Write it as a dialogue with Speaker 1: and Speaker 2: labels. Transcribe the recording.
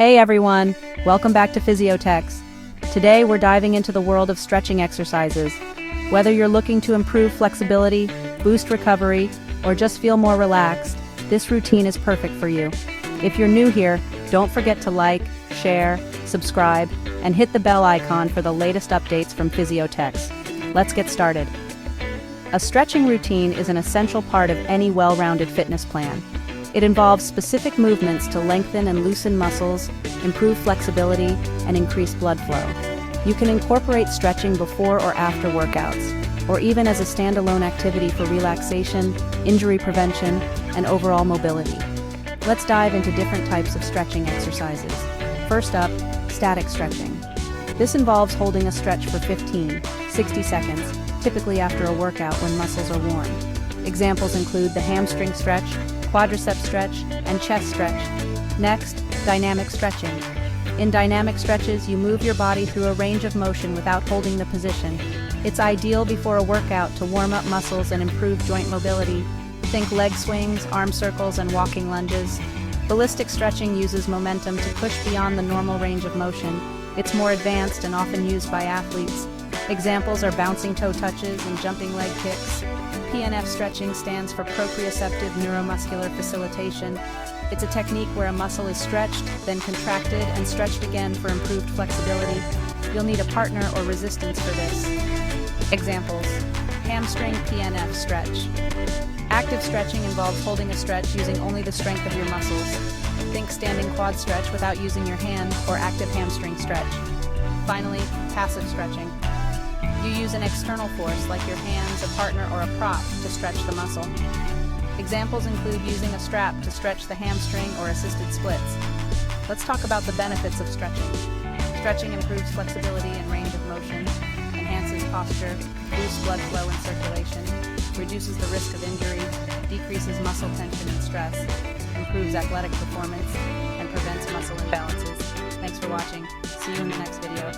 Speaker 1: Hey everyone, welcome back to Physiotechs. Today we're diving into the world of stretching exercises. Whether you're looking to improve flexibility, boost recovery, or just feel more relaxed, this routine is perfect for you. If you're new here, don't forget to like, share, subscribe, and hit the bell icon for the latest updates from Physiotechs. Let's get started. A stretching routine is an essential part of any well-rounded fitness plan. It involves specific movements to lengthen and loosen muscles, improve flexibility, and increase blood flow. You can incorporate stretching before or after workouts, or even as a standalone activity for relaxation, injury prevention, and overall mobility. Let's dive into different types of stretching exercises. First up, static stretching. This involves holding a stretch for 15-60 seconds, typically after a workout when muscles are worn. Examples include the hamstring stretch, quadricep stretch, and chest stretch. Next, dynamic stretching. In dynamic stretches, you move your body through a range of motion without holding the position. It's ideal before a workout to warm up muscles and improve joint mobility. Think leg swings, arm circles, and walking lunges. Ballistic stretching uses momentum to push beyond the normal range of motion. It's more advanced and often used by athletes. Examples are bouncing toe touches and jumping leg kicks. PNF stretching stands for proprioceptive neuromuscular facilitation. It's a technique where a muscle is stretched, then contracted, and stretched again for improved flexibility. You'll need a partner or resistance for this. Examples: hamstring PNF stretch. Active stretching involves holding a stretch using only the strength of your muscles. Think standing quad stretch without using your hand, or active hamstring stretch. Finally, passive stretching. You use an external force like your hands, a partner, or a prop to stretch the muscle. Examples include using a strap to stretch the hamstring or assisted splits. Let's talk about the benefits of stretching. Stretching improves flexibility and range of motion, enhances posture, boosts blood flow and circulation, reduces the risk of injury, decreases muscle tension and stress, improves athletic performance, and prevents muscle imbalances. Thanks for watching. See you in the next video.